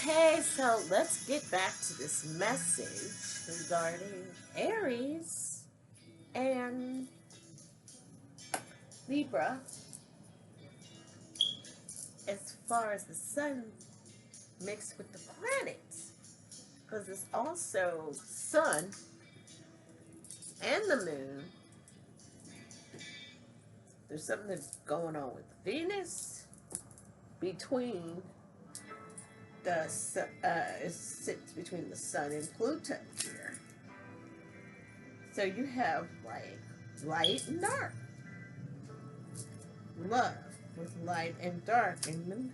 Okay, so let's get back to this message regarding Aries and Libra as far as the sun mixed with the planets. Because it's also sun and the moon. There's something that's going on with Venus between it sits between the sun and Pluto here. So you have like light and dark. Love with light and dark. And then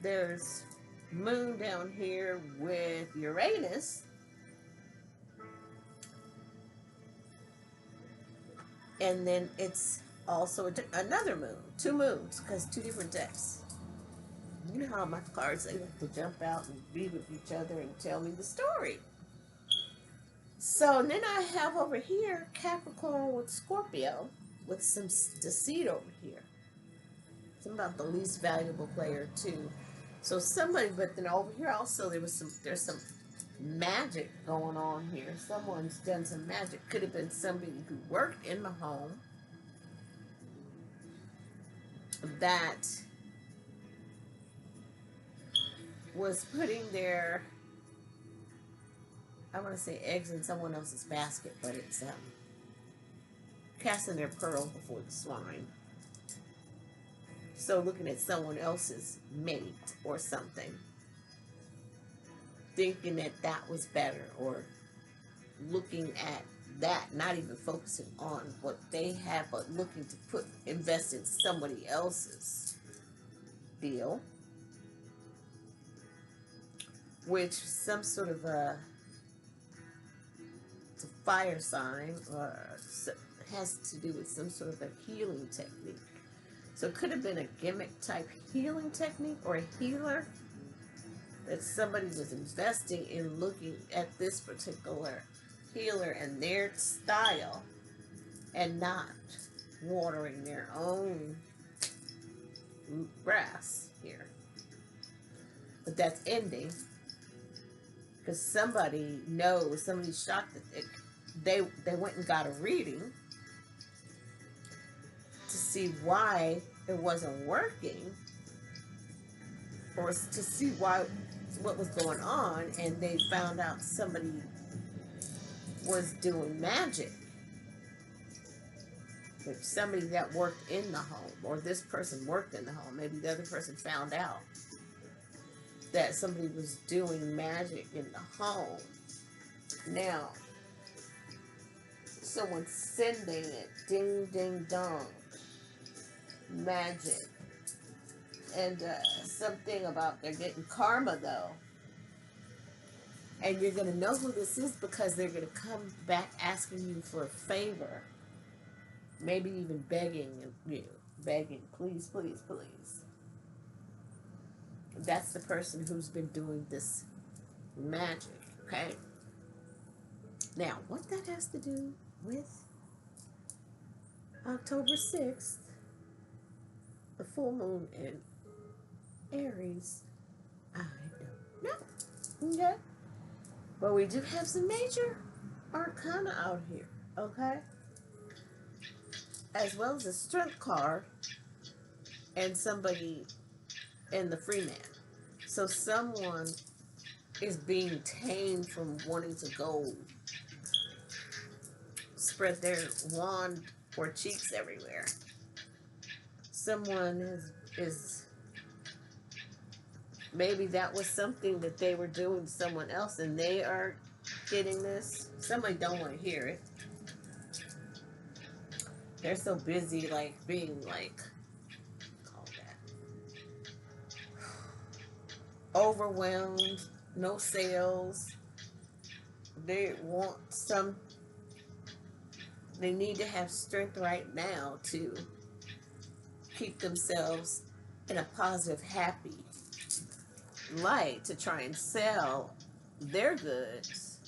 there's moon down here with Uranus. And then it's also another moon. Two moons, because two different decks. You know how my cards, they like to jump out and be with each other and tell me the story. So then I have over here Capricorn with Scorpio with some deceit over here. It's about the least valuable player too. So somebody, but then over here also there's some magic going on here. Someone's done some magic. Could have been somebody who worked in the home that was putting their, I want to say eggs in someone else's basket, but it's casting their pearls before the swine. So looking at someone else's mate or something, thinking that that was better, or looking at that, not even focusing on what they have, but looking to invest in somebody else's deal, which some sort of it's a fire sign, or has to do with some sort of a healing technique. So it could have been a gimmick type healing technique, or a healer that somebody was investing in, looking at this particular healer and their style and not watering their own grass here. But that's ending because somebody knows, somebody's shocked that they went and got a reading to see why it wasn't working, or to see what was going on, and they found out somebody was doing magic. If somebody that worked in the home, or this person worked in the home, maybe the other person found out that somebody was doing magic in the home. Now, someone's sending it, ding, ding, dong, magic. And something about they're getting karma, though. And you're going to know who this is because they're going to come back asking you for a favor. Maybe even begging you. Begging, please, please, please. That's the person who's been doing this magic, okay? Now, what that has to do with October 6th, the full moon in Aries, I don't know. Okay? But we do have some major arcana out here, okay? As well as a strength card and somebody in the free man. So someone is being tamed from wanting to go spread their wand or cheeks everywhere. Someone is maybe that was something that they were doing to someone else and they are getting this. Somebody don't want to hear it. They're so busy like being like, call that, overwhelmed, no sales. They want they need to have strength right now to keep themselves in a positive, happy light to try and sell their goods.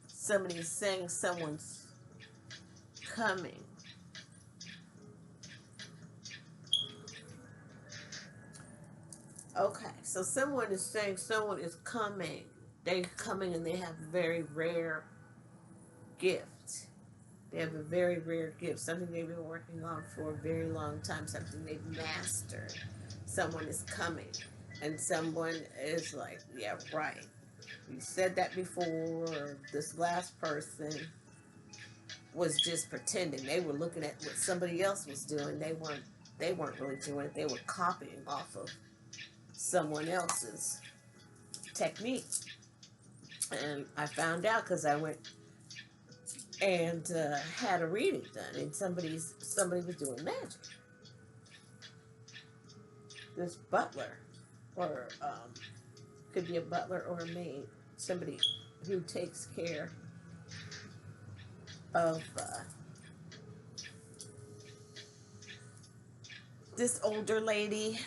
Somebody's saying someone's coming. Okay, so someone is saying someone is coming. They're coming and they have a very rare gift. They have a very rare gift, something they've been working on for a very long time, something they've mastered. Someone is coming, and someone is like, yeah, right. You said that before, or this last person was just pretending. They were looking at what somebody else was doing. They weren't really doing it. They were copying off of someone else's technique. And I found out because I went and had a reading done, and somebody was doing magic. This butler, or could be a butler or a maid, somebody who takes care of this older lady.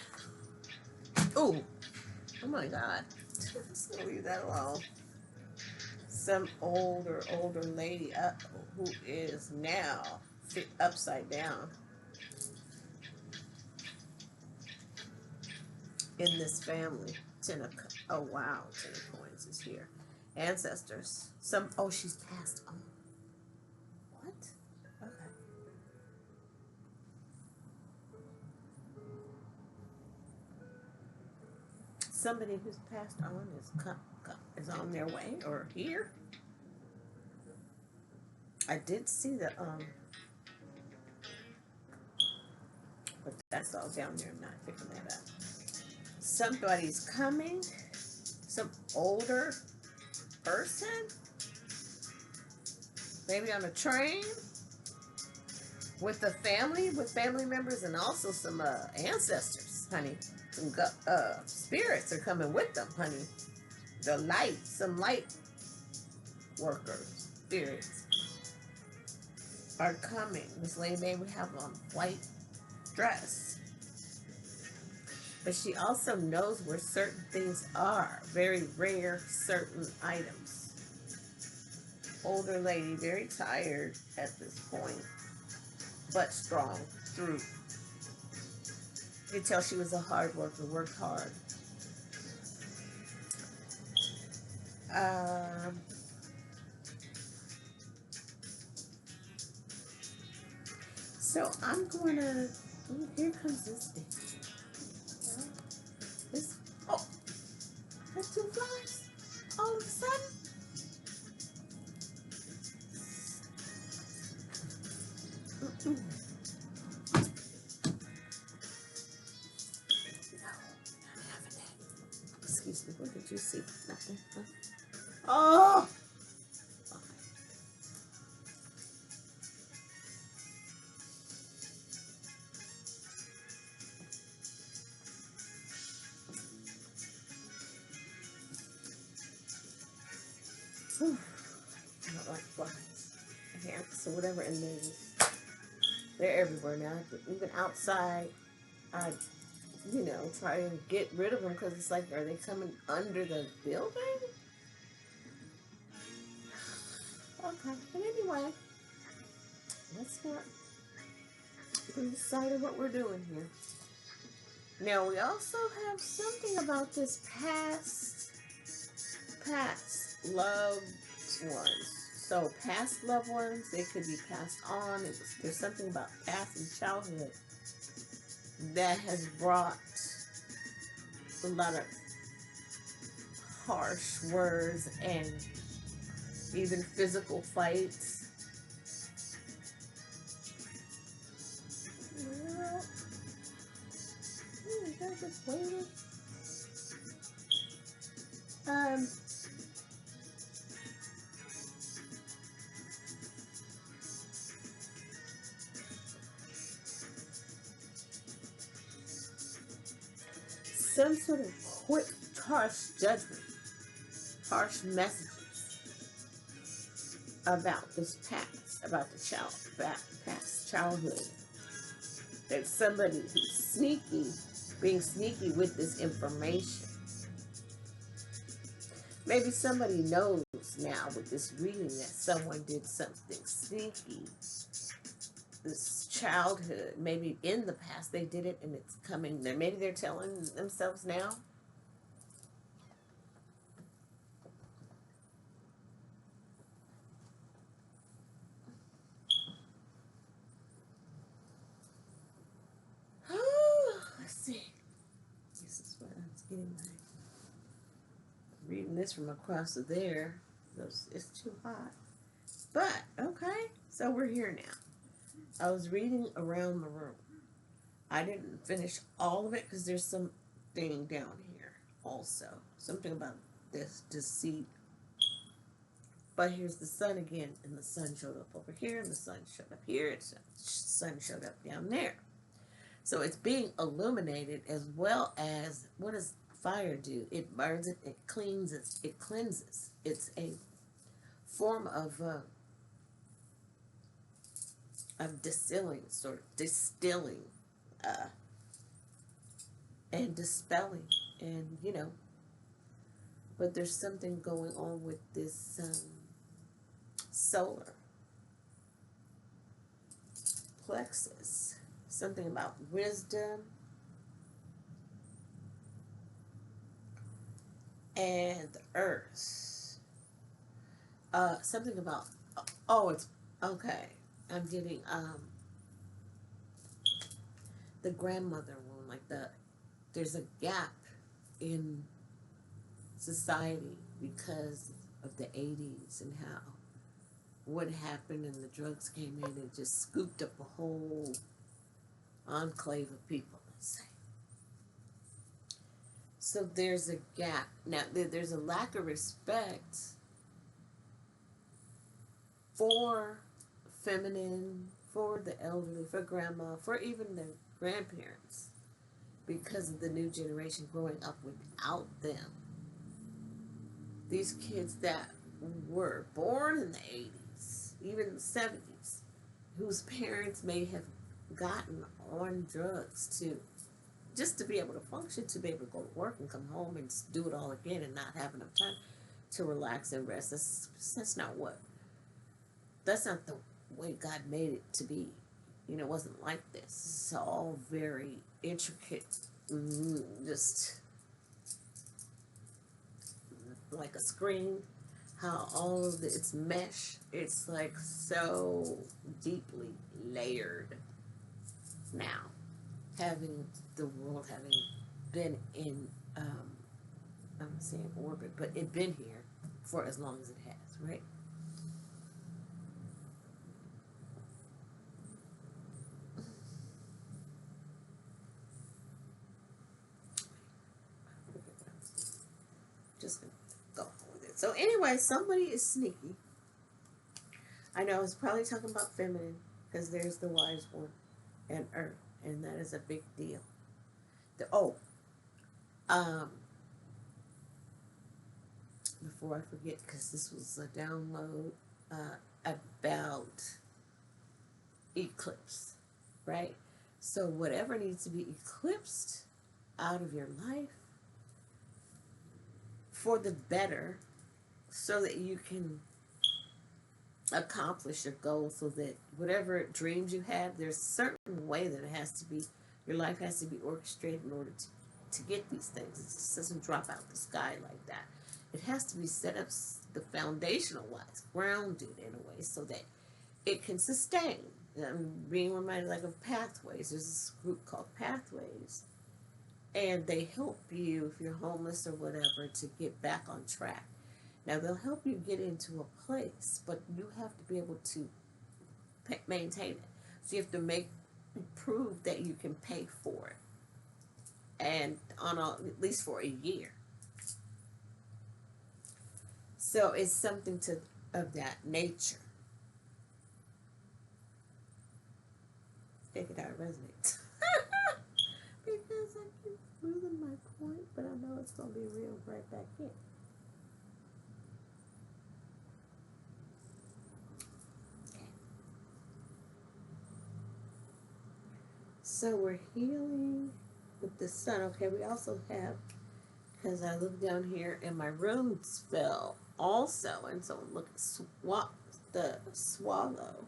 Ooh, oh my God, let's leave that alone. Some older lady who is now upside down in this family. Oh wow, 10 of coins is here. Ancestors. She's passed on. What? Okay. Somebody who's passed on is on their way or here. I did see the but that's all down there. I'm not picking that up. Somebody's coming. Some older person, maybe on a train with the family, with family members, and also some ancestors, honey. Some spirits are coming with them, honey. Some light workers, spirits are coming. This lady may have on white dress, but she also knows where certain things are. Very rare, certain items. Older lady, very tired at this point, but strong through. You can tell she was a hard worker, worked hard. So I'm going to, here comes this thing. That's two flies all of a sudden. No, not having that. Excuse me, what did you see? Nothing, huh? Oh! I don't like flies. Ants or whatever, and they're everywhere now. Even outside, I, try and get rid of them because it's like, are they coming under the building? Okay, but anyway, let's not lose sight of what we're doing here. Now, we also have something about this past loved ones. So, past loved ones, they could be passed on. There's something about past and childhood that has brought a lot of harsh words and even physical fights. I just waited. Some sort of quick, harsh judgment, harsh messages about this past, about the past childhood. There's somebody who's being sneaky with this information. Maybe somebody knows now with this reading that someone did something sneaky this childhood. Maybe in the past they did it and it's coming. Maybe they're telling themselves now. Let's see. This is what I was getting my reading this from across there. It's too hot. But okay, so we're here now. I was reading around the room. I didn't finish all of it because there's something down here also. Something about this deceit. But here's the sun again, and the sun showed up over here, and the sun showed up here, and the sun showed up down there. So it's being illuminated, as well as, what does fire do? It burns it, it cleans it, it cleanses. It's a form of distilling, sort of distilling, and dispelling, and but there's something going on with this solar plexus. Something about wisdom and the earth. Something about, oh, it's okay. I'm getting the grandmother wound, like there's a gap in society because of the 80s and how what happened and the drugs came in and just scooped up a whole enclave of people, let's say. So there's a gap. Now, there's a lack of respect for feminine, for the elderly, for grandma, for even the grandparents, because of the new generation growing up without them. These kids that were born in the 80s, even the 70s, whose parents may have gotten on drugs just to be able to function, to be able to go to work and come home and do it all again and not have enough time to relax and rest. That's not the way God made it to be. It wasn't like this. It's all very intricate, just like a screen, how all of it's mesh. It's like so deeply layered now, having the world having been in, I'm saying orbit, but it been here for as long as it has, right? Just gonna go with it. So anyway, somebody is sneaky. I know it's probably talking about feminine because there's the wise one and earth, and that is a big deal. Before I forget, because this was a download about eclipse, right? So whatever needs to be eclipsed out of your life for the better, so that you can accomplish your goal, so that whatever dreams you have, there's a certain way that it has to be, your life has to be orchestrated in order to get these things. It just doesn't drop out the sky like that. It has to be set up the foundational wise, grounded in a way so that it can sustain. I'm being reminded like of Pathways. There's this group called Pathways, and they help you if you're homeless or whatever to get back on track. Now they'll help you get into a place, but you have to be able to maintain it. So you have to prove that you can pay for it, and at least for a year. So it's something of that nature. Take it out, resonate. Because I keep losing my point, but I know it's going to be real right back in. Okay. So we're healing with the sun. Okay, we also have, because I look down here and my rune spell also, and so look at the swallow.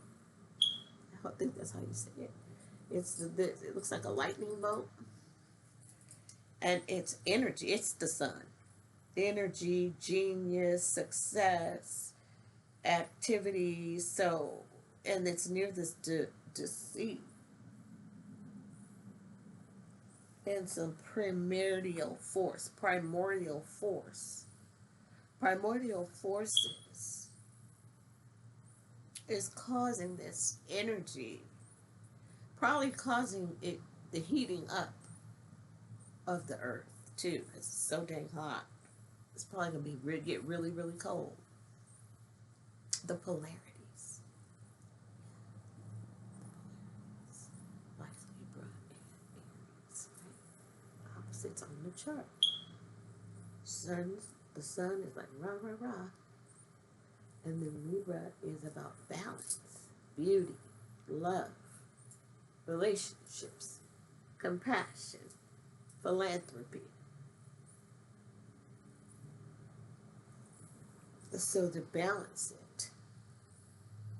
I think that's how you say it. It looks like a lightning bolt, and it's energy. It's the sun. Energy, genius, success, activity. So, and it's near this deceit and some primordial force. Primordial forces is causing this energy, probably causing it the heating up of the earth too. It's so dang hot. It's probably gonna get really, really cold. The polarities, like Libra and Aries, right? Opposites on the chart. The sun is like rah rah rah, and then Libra is about balance, beauty, love, relationships, compassion, philanthropy. So to balance it,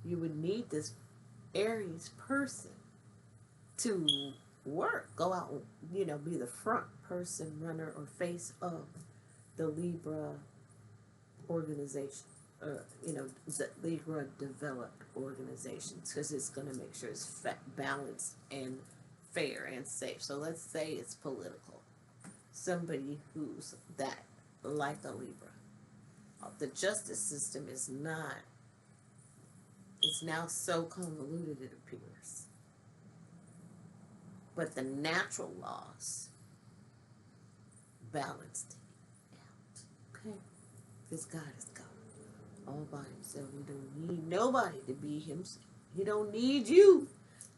you would need this Aries person to work, go out, be the front person, runner, or face of the Libra organization, the Libra developed organizations, because it's going to make sure it's balanced and fair and safe. So let's say it's political. Somebody who's that, like a Libra. The justice system is not, it's now so convoluted it appears. But the natural laws balanced it out. Okay? Because God is God all by himself. He don't need nobody to be himself. He don't need you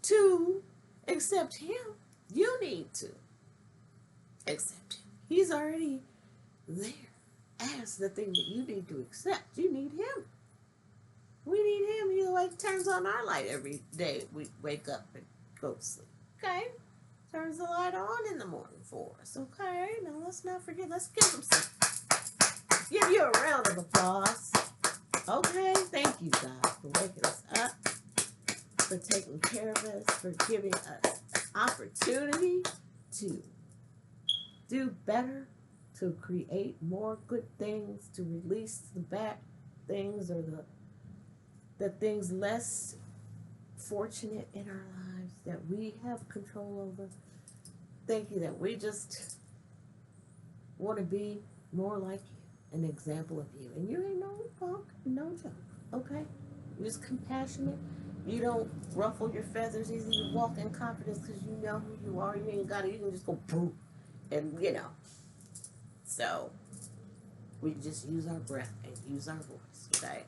to accept him. You need to accept him. He's already there as the thing that you need to accept. You need him. We need him. He like turns on our light every day we wake up and go to sleep. Okay? Turns the light on in the morning for us. Okay? Now let's not forget. Let's give him some. Give you a round of applause. Okay? Thank you, God, for waking us up, for taking care of us, for giving us opportunity to do better, to create more good things, to release the bad things, or the things less fortunate in our lives that we have control over. Thank you that we just want to be more like you, an example of you. And you ain't no punk, no joke, okay? You're just compassionate. You don't ruffle your feathers easy. You walk in confidence because you know who you are. You ain't got it. You can just go boom. And, So, we just use our breath and use our voice, okay?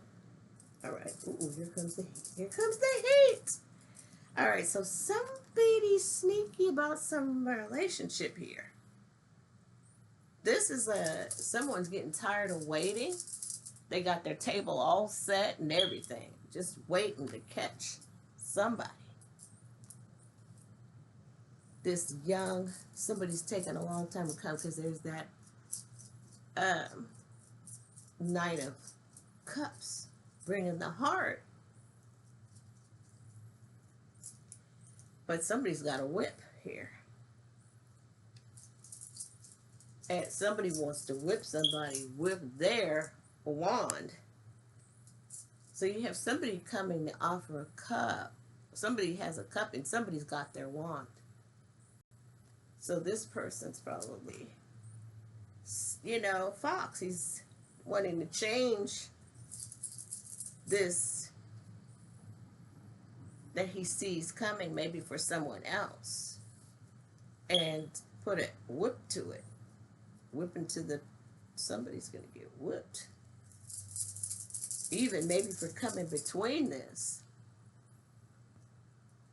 All right. Ooh, here comes the heat. Here comes the heat. All right, so somebody sneaky about some relationship here. This is someone's getting tired of waiting. They got their table all set and everything, just waiting to catch somebody. This somebody's taking a long time to come, because there's that Knight of Cups, bringing the heart. But somebody's got a whip here. And somebody wants to whip somebody with their wand. So you have somebody coming to offer a cup. Somebody has a cup and somebody's got their wand. So this person's probably, Fox. He's wanting to change this that he sees coming, maybe for someone else, and put a whip to it. Whip into somebody's going to get whipped. Even maybe for coming between this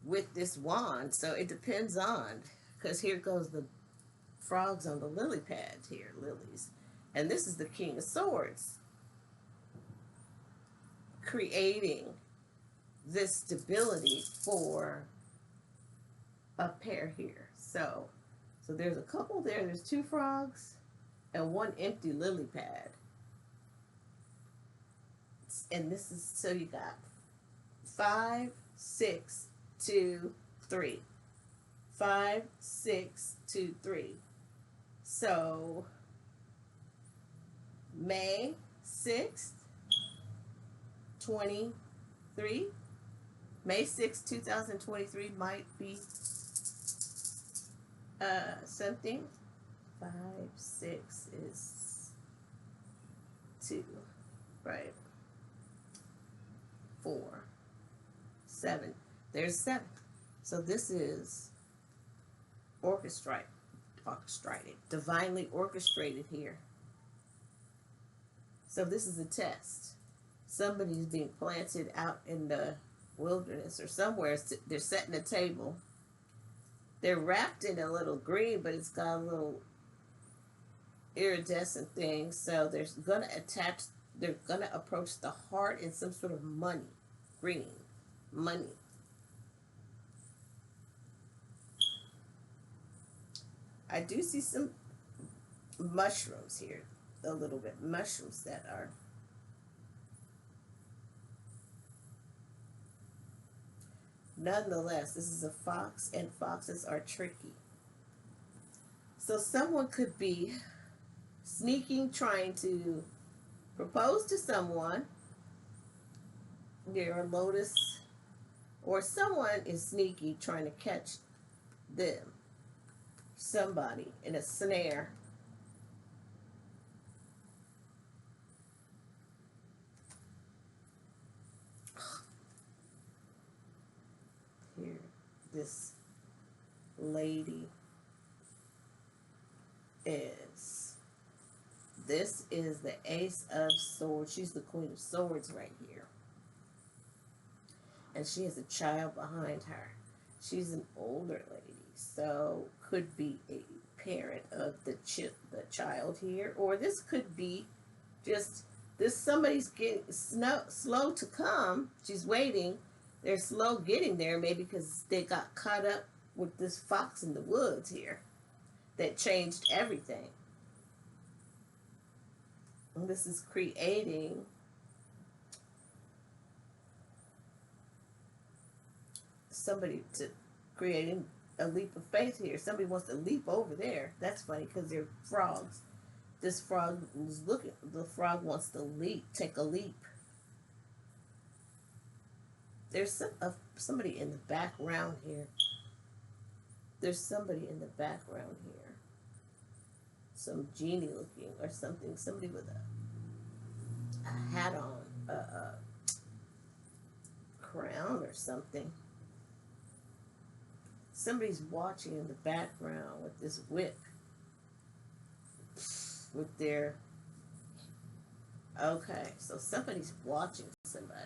with this wand. So it depends on, because here goes the frogs on the lily pad here, lilies. And this is the King of Swords, creating this stability for a pair here. So there's a couple there. There's two frogs and one empty lily pad. And this is, so you got 5, 6, 2, 3. 5, 6, 2, 3. So May 6th, 23. May 6th, 2023 might be something. 5, 6 is 2, right? 4, 7. There's 7. So this is orchestrated, divinely orchestrated here. So this is a test. Somebody's being planted out in the wilderness or somewhere. They're setting a table. They're wrapped in a little green, but it's got a little iridescent thing. So they're gonna approach the heart in some sort of money, green money. I do see some mushrooms here, a little bit. Mushrooms that are nonetheless, this is a fox, and foxes are tricky. So someone could be sneaking, trying to propose to someone near a lotus, or someone is sneaky trying to catch them, somebody in a snare. Here, this lady this is the Ace of Swords. She's the Queen of Swords right here. And she has a child behind her. She's an older lady, so could be a parent of the child here, or this could be just somebody's getting slow to come. She's waiting. They're slow getting there, maybe because they got caught up with this fox in the woods here that changed everything. And this is creating creating a leap of faith here. Somebody wants to leap over there. That's funny because they're frogs. This frog is the frog wants to take a leap. There's somebody in the background here. There's somebody in the background here. Some genie looking or something. Somebody with a hat on, a crown or something. Somebody's watching in the background with this whip. With their... Okay, so somebody's watching somebody.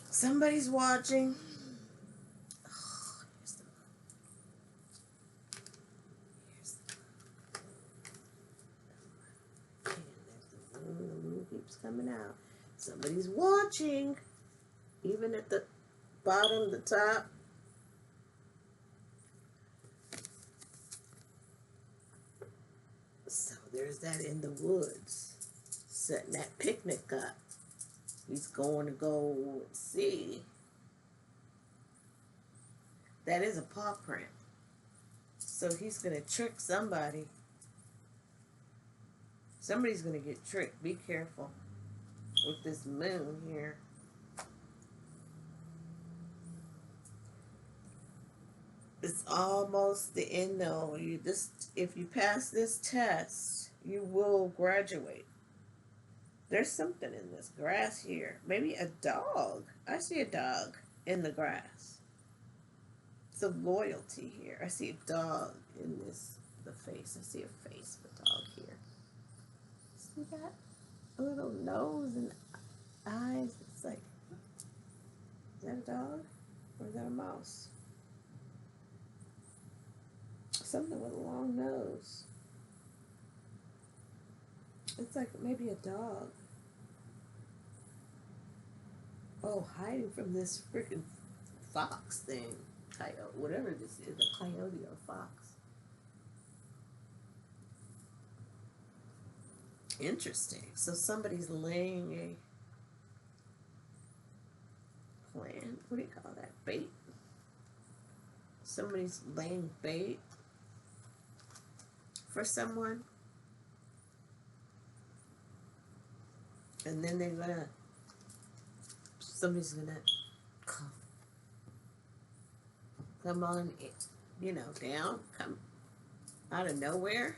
Somebody's watching. Oh, here's the moon. The moon keeps coming out. Somebody's watching. Even at the bottom, the top. So there's that in the woods. Setting that picnic up. He's going to go see. That is a paw print. So he's going to trick somebody. Somebody's going to get tricked. Be careful with this moon here. It's almost the end though. If you pass this test, you will graduate. There's something in this grass here. Maybe a dog. I see a dog in the grass. It's a loyalty here. I see a dog in the face. I see a face of a dog here. See that? A little nose and eyes. It's like, is that a dog? Or is that a mouse? Something with a long nose. It's like maybe a dog. Oh, hiding from this freaking fox thing. Coyote, whatever this is, a coyote or fox. Interesting. So somebody's laying a plan. What do you call that? Bait? Somebody's laying bait for someone. And then somebody's gonna come on, down, come out of nowhere.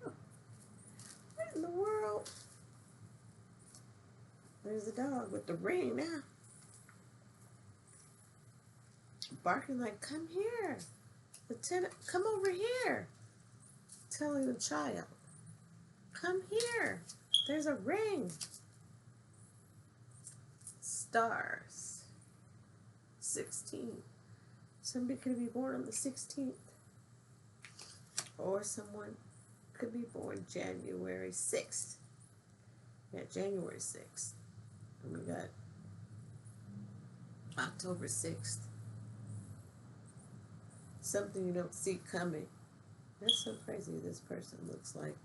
What in the world? There's a dog with the ring now. Barking like, come here. Lieutenant, come over here. Telling the child, come here. There's a ring. Stars. 16. Somebody could be born on the 16th. Or someone could be born January 6th. Yeah, January 6th. And we got October 6th. Something you don't see coming. That's so crazy. This person looks like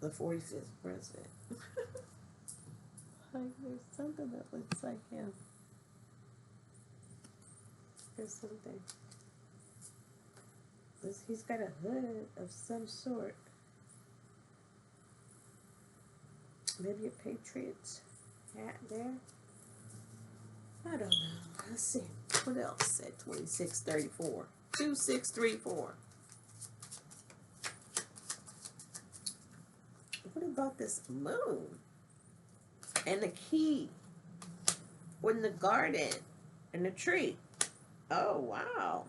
the 45th president. Like there's something that looks like him. There's something. He's got a hood of some sort. Maybe a Patriots hat there. I don't know. Let's see. What else at 2634? 2634. What about this moon? And the key? In the garden? And the tree? Oh, wow.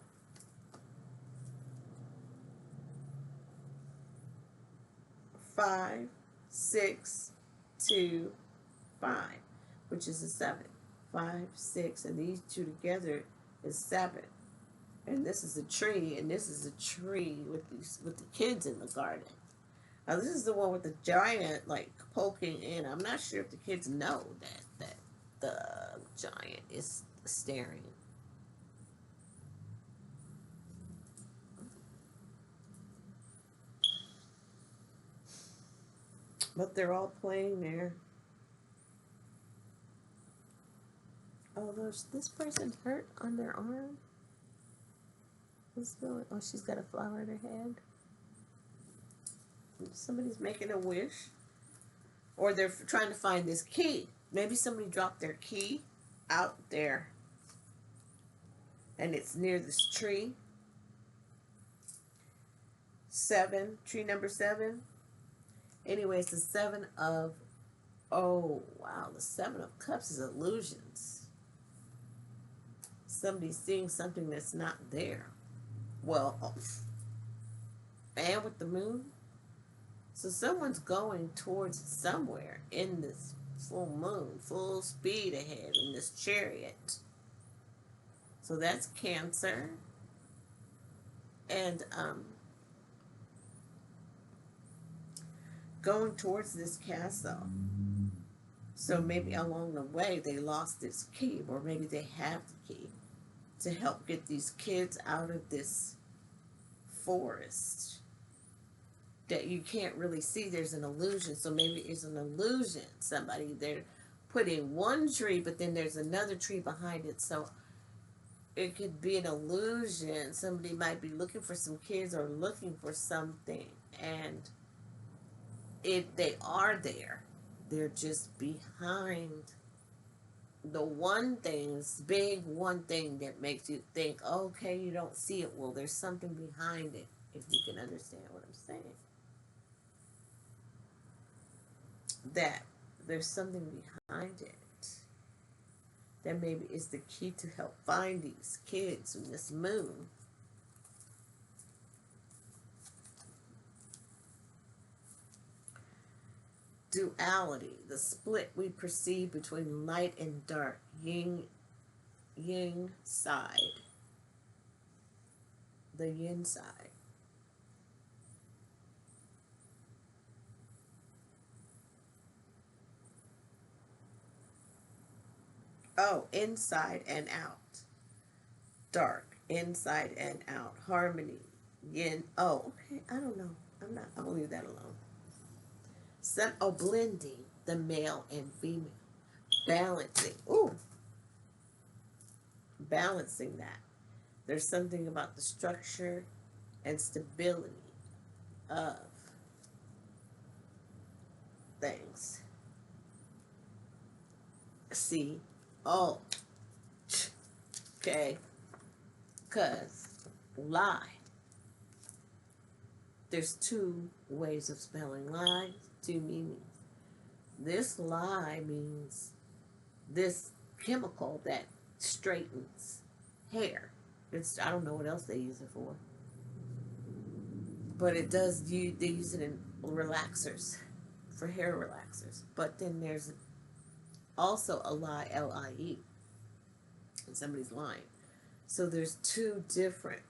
Five, 6, 2, 5, which is a 7. 5, 6, and these two together is 7. And this is a tree, and this is a tree with the kids in the garden. Now this is the one with the giant like poking in. I'm not sure if the kids know that the giant is staring. But they're all playing there. Oh, this person hurt on their arm. What's going? Oh, she's got a flower in her head. Somebody's making a wish, or they're trying to find this key. Maybe somebody dropped their key out there, and it's near this tree. 7, tree number 7. Anyway, it's the 7 of. Oh wow, the 7 of Cups is illusions. Somebody's seeing something that's not there. Well, and with the moon. So someone's going towards somewhere in this full moon, full speed ahead in this chariot. So that's Cancer. And going towards this castle. So maybe along the way they lost this key, or maybe they have the key to help get these kids out of this forest that you can't really see. There's an illusion. So maybe it's an illusion. Somebody, they're putting one tree, but then there's another tree behind it. So it could be an illusion. Somebody might be looking for some kids or looking for something, and if they are there, they're just behind the one thing, this big one thing that makes you think, okay, you don't see it. Well, there's something behind it, if you can understand what I'm saying. That there's something behind it that maybe is the key to help find these kids in this moon. Duality, the split we perceive between light and dark, yin side, the yin side. Oh, inside and out. Dark, inside and out. Harmony, yin. Oh, okay, I don't know. I'll leave that alone. Blending the male and female. Balancing. Ooh. Balancing that. There's something about the structure and stability of things. See? Oh. Okay. Because lie. There's two ways of spelling lie, two meanings. This lie means this chemical that straightens hair. I don't know what else they use it for. But it does, they use it in relaxers, for hair relaxers. But then there's also a lie, L-I-E, and somebody's lying. So there's two different.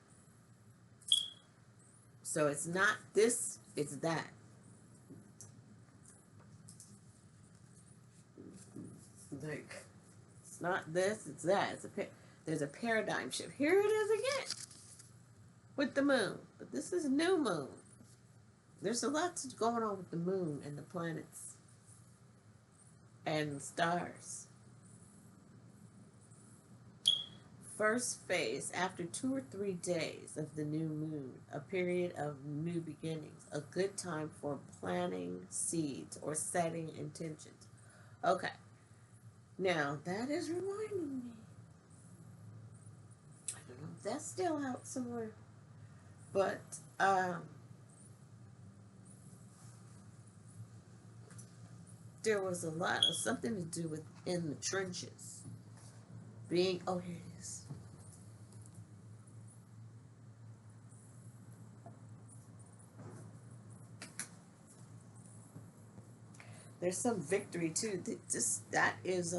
So it's not this, it's that. Like, it's not this, it's that. There's a paradigm shift. Here it is again with the moon. But this is new moon. There's a lot going on with the moon and the planets and the stars. First phase, after 2 or 3 days of the new moon, a period of new beginnings, a good time for planting seeds or setting intentions. Okay. Now, that is reminding me. I don't know if that's still out somewhere. But, there was a lot of something to do with in the trenches. Being, oh, here it is. There's some victory too. That is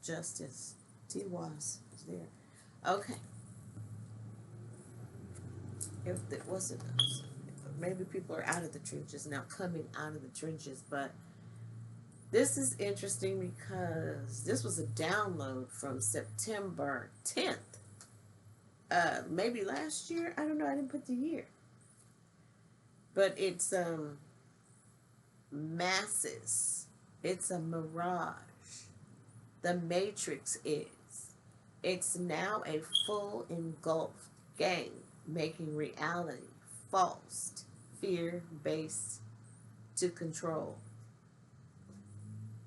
justice. T-was is there. Okay. If it wasn't, maybe people are out of the trenches now, coming out of the trenches. But this is interesting because this was a download from September 10th. Maybe last year. I don't know. I didn't put the year. But it's masses. It's a mirage. The Matrix is. It's now a full engulfed game, making reality false, fear-based to control.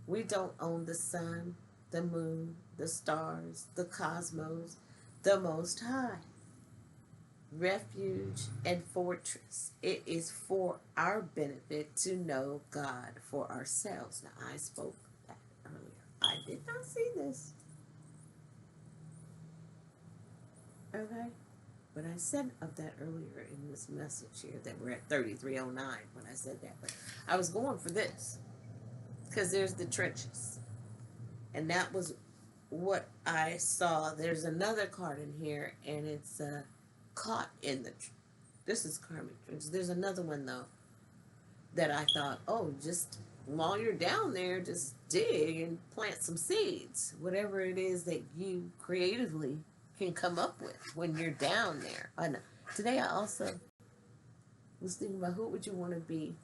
We don't own the sun, the moon, the stars, the cosmos, the Most High. Refuge and fortress. It is for our benefit to know God for ourselves. Now, I spoke that earlier. I did not see this. Okay? But I said of that earlier in this message here that we're at 3309 when I said that. But I was going for this because there's the trenches. And that was what I saw. There's another card in here, and it's caught in the this is karmic trenches. There's another one though that I thought, oh, just while you're down there, just dig and plant some seeds, whatever it is that you creatively can come up with when you're down there. I know. Today I also was thinking about who would you want to be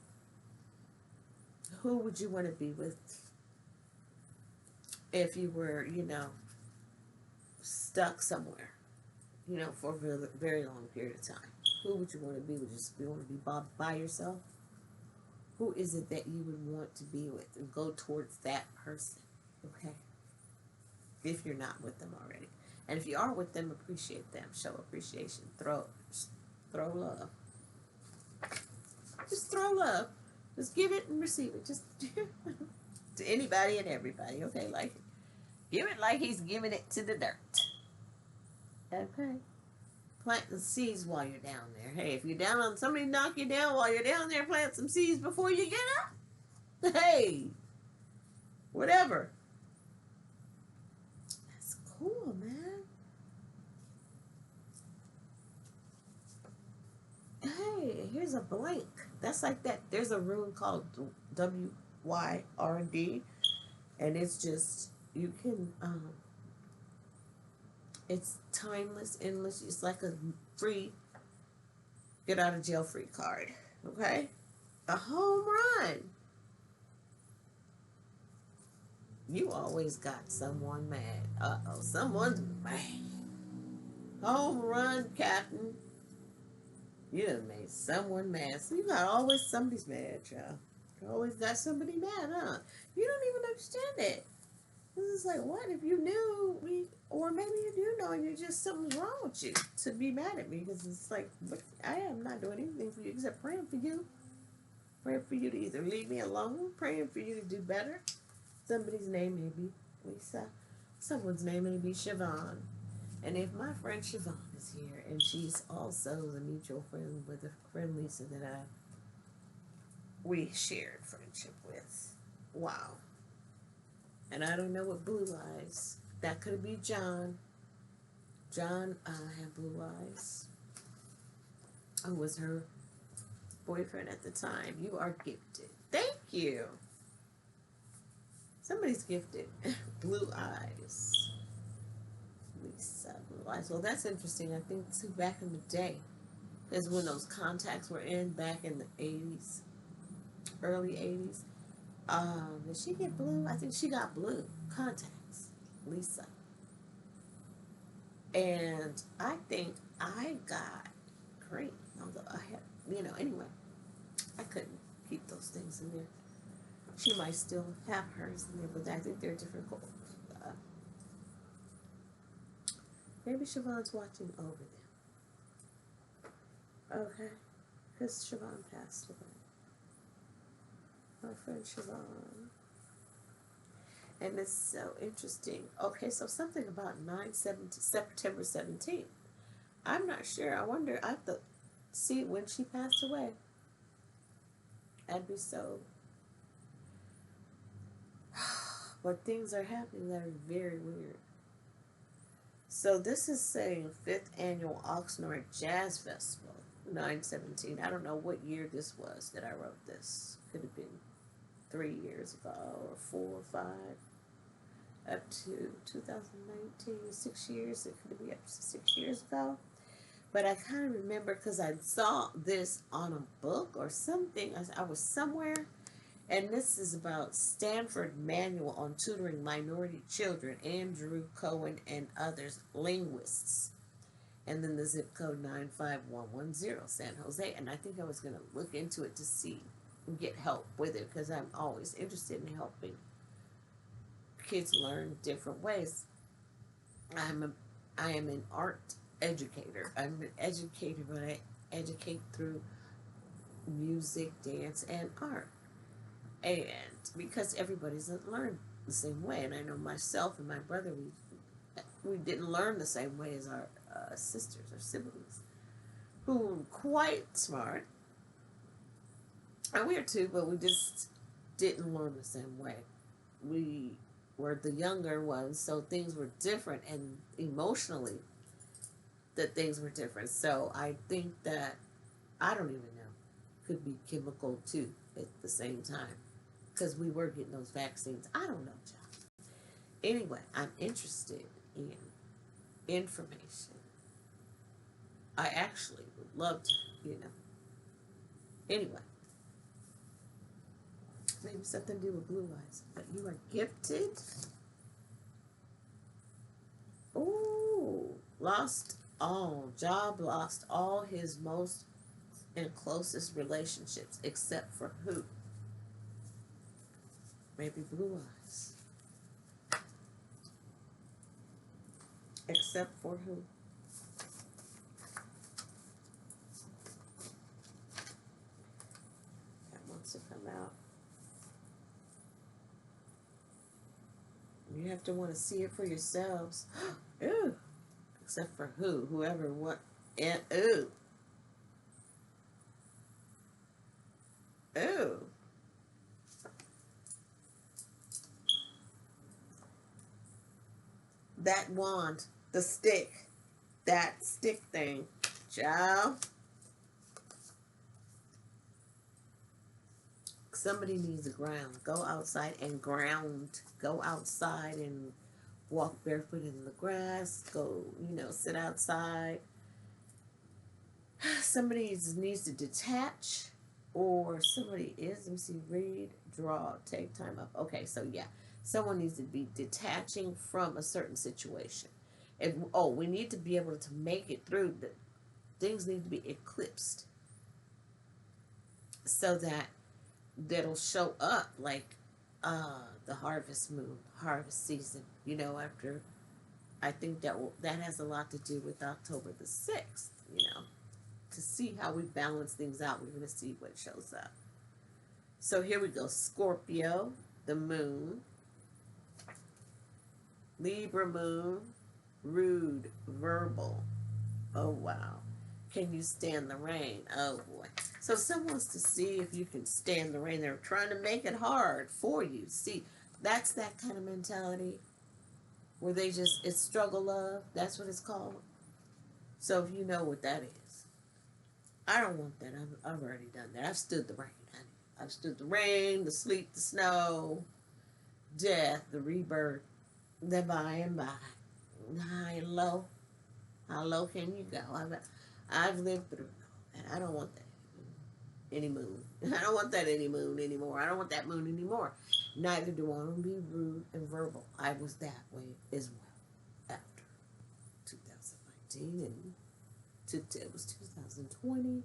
with if you were, stuck somewhere, for a very long period of time. Who would you want to be? Would you want to be by yourself? Who is it that you would want to be with? And go towards that person, okay? If you're not with them already. And if you are with them, appreciate them. Show appreciation. Throw love. Just throw love. Just give it and receive it. Just to anybody and everybody, okay? Like, give it like he's giving it to the dirt. Okay. Plant the seeds while you're down there. Hey, if you're down on somebody knock you down while you're down there, plant some seeds before you get up. Hey, whatever. That's cool, man. Hey, here's a blank. That's like that. There's a room called WYRD, and it's just, you can, it's timeless, endless. It's like a free, get out of jail free card. Okay? A home run. You always got someone mad. Uh-oh, someone's mad. Home run, Captain. You done made someone mad. So you got always somebody's mad, y'all. You always got somebody mad, huh? You don't even understand it. This is like, what if you knew me, or maybe you do know, and you're just something's wrong with you to be mad at me? Because it's like, I am not doing anything for you except praying for you. Praying for you to either leave me alone, praying for you to do better. Somebody's name may be Lisa. Someone's name may be Siobhan. And if my friend Siobhan is here, and she's also the mutual friend with a friend Lisa that we shared friendship with. Wow. And I don't know what blue eyes. That could be John. John had blue eyes. Who was her boyfriend at the time. You are gifted. Thank you. Somebody's gifted. Blue eyes. Lisa, blue eyes. Well, that's interesting. I think too, back in the day is when those contacts were in, back in the 80s, early 80s. Did she get blue? I think she got blue contacts, Lisa. And I think I got green. Although I had, anyway, I couldn't keep those things in there. She might still have hers in there, but I think they're different colors. Maybe Siobhan's watching over them. Okay, because Siobhan passed away. My friend Siobhan. And it's so interesting. Okay, so something about September 17th. I'm not sure. I wonder, I have to see when she passed away. That'd be so. But things are happening that are very weird. So this is saying 5th Annual Oxnard Jazz Festival, 9/17. I don't know what year this was that I wrote this. Could have been 3 years ago, or 4 or 5, up to 2019, 6 years. It could be up to 6 years ago. But I kind of remember because I saw this on a book or something. I was somewhere, and this is about Stanford Manual on Tutoring Minority Children, Andrew Cohen and others, linguists. And then the zip code 95110, San Jose. And I think I was going to look into it to see, get help with it, because I'm always interested in helping kids learn different ways. I am an art educator. I'm an educator, but I educate through music, dance, and art. And because everybody doesn't learn the same way, and I know myself and my brother, we didn't learn the same way as our sisters or siblings, who were quite smart, and we are too, but we just didn't learn the same way. We were the younger ones, so things were different, and emotionally, that things were different. So I think that, I don't even know, could be chemical too at the same time, because we were getting those vaccines. I don't know, John. Anyway, I'm interested in information. I actually would love to, Anyway, maybe something to do with blue eyes. But you are gifted. Ooh, Job lost all his most and closest relationships, except for who? Maybe blue eyes. Except for who? That wants to come out. You have to want to see it for yourselves. Ooh. Except for who? Whoever, what? And ooh. Ooh. That wand, the stick, that stick thing, child. Somebody needs a ground. Go outside and ground. Go outside and walk barefoot in the grass. Go, sit outside Somebody needs to detach, or somebody is, let me see, read, draw, take time up. Okay, so yeah, someone needs to be detaching from a certain situation. If, oh, we need to be able to make it through. Things need to be eclipsed so that that'll show up like the harvest moon, harvest season. You know, after I think that has a lot to do with October the 6th. You know, to see how we balance things out, we're going to see what shows up. So here we go. Scorpio, the moon, Libra moon, rude, verbal. Oh wow. Can you stand the rain? Oh boy. So someone wants to see if you can stand the rain. They're trying to make it hard for you. See, that's that kind of mentality where they just, it's struggle love. That's what it's called. So if you know what that is, I don't want that. I've already done that. I've stood the rain, honey. I've stood the rain, the sleet, the snow, death, the rebirth, the by and by. High and low. How low can you go? I've lived through it, and I don't want that any moon. I don't want that any moon anymore. I don't want that moon anymore. Neither do I want to be rude and verbal. I was that way as well after 2019, and it was 2020.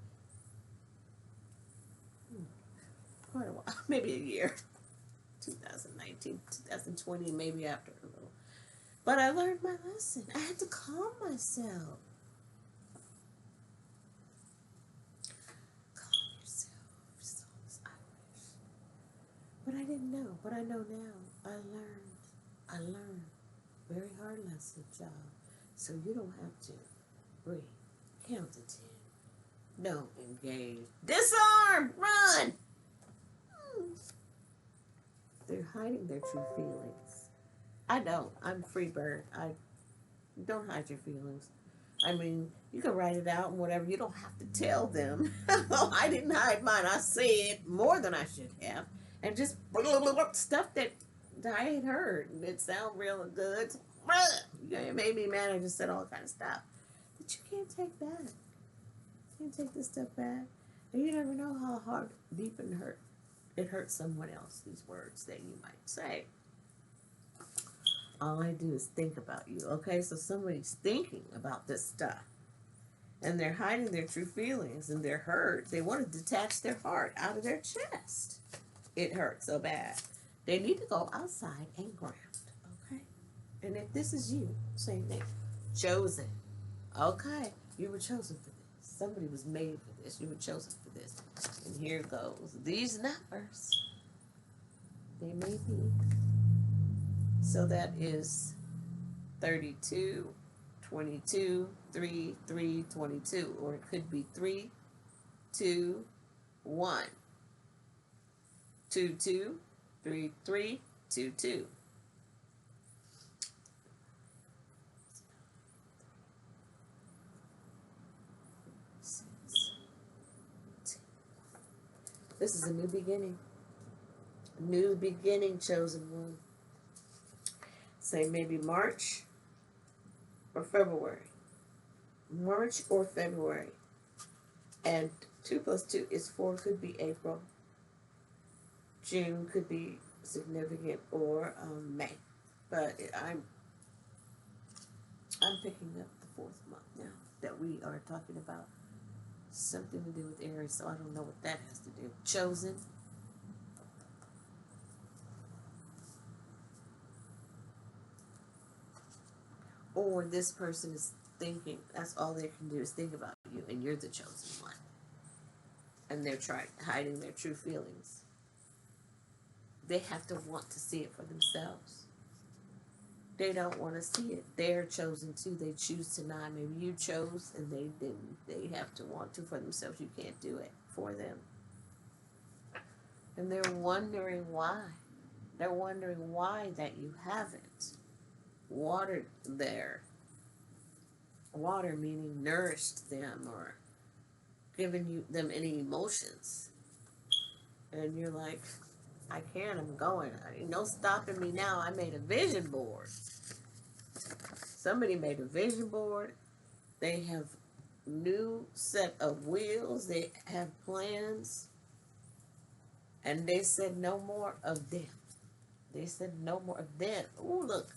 Quite a while, maybe a year. 2019, 2020, maybe after a little. But I learned my lesson. I had to calm myself. Calm yourself. Souls, I wish. But I didn't know. But I know now. I learned. Very hard lesson, y'all. So you don't have to breathe. Count to 10. No, engage. Disarm! Run! They're hiding their true feelings. I don't. I'm free bird. I don't hide your feelings. I mean, you can write it out and whatever. You don't have to tell them. I didn't hide mine. I said more than I should have. And just stuff that I had heard. It sounded real good. It made me mad. I just said all kind of stuff. But you can't take back. You can't take this stuff back. And you never know how hard, deep and hurt it hurts someone else, these words that you might say. All I do is think about you. Okay, so somebody's thinking about this stuff. And they're hiding their true feelings and they're hurt. They want to detach their heart out of their chest. It hurts so bad. They need to go outside and ground. Okay? And if this is you, same thing. Chosen. Okay, you were chosen for this. Somebody was made for this. You were chosen for this. And here goes. These numbers. They may be. So that is 32, 22, 3, 3, 22. Or it could be 3, 2, 1. 2, 2, 3, 3, 2, 2. This is a new beginning. New beginning, chosen one. Say maybe March or February. March or February. And 2 plus 2 is 4. Could be April. June could be significant, or May. But I'm picking up the 4th month now that we are talking about. Something to do with Aries, so I don't know what that has to do. Chosen. Or this person is thinking, that's all they can do is think about you, and you're the chosen one. And they're hiding their true feelings. They have to want to see it for themselves. They don't want to see it. They're chosen too. They choose to not. Maybe you chose and they didn't. They have to want to for themselves. You can't do it for them. And they're wondering why. They're wondering why that you haven't watered their water, meaning nourished them or given them any emotions. And you're like, I can't, I'm going. Ain't no stopping me now. I made a vision board. Somebody made a vision board. They have new set of wheels. They have plans. And they said no more of them. They said no more of them. Oh, look.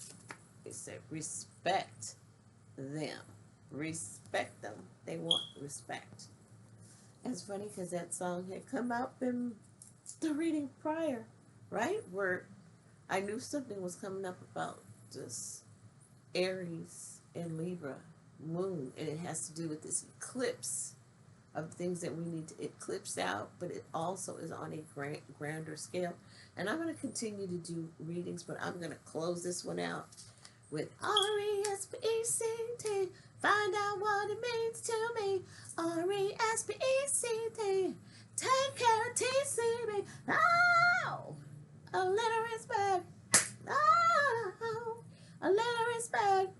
They said respect them. Respect them. They want respect. It's funny because that song had come out in the reading prior, right? Where I knew something was coming up about this Aries and Libra moon, and it has to do with this eclipse of things that we need to eclipse out, but it also is on a grander scale. And I'm going to continue to do readings, but I'm going to close this one out with RESPECT. Find out what it means to me. RESPECT. Take care of TCB. Oh, a little respect. Oh, a little respect.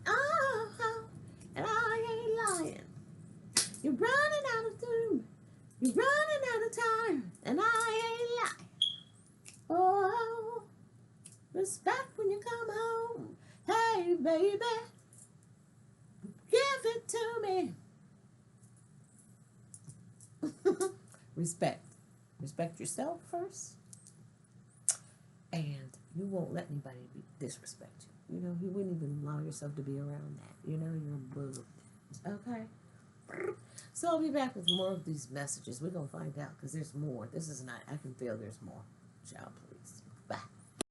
Oh, and I ain't lying. You're running out of time. You're running out of time. And I ain't lying. Oh, respect when you come home. Hey, baby. Give it to me. Respect. Respect yourself first. And you won't let anybody disrespect you. You know, you wouldn't even allow yourself to be around that. You know, you're above that. Okay? So I'll be back with more of these messages. We're going to find out because there's more. This is not, I can feel there's more. Child, please.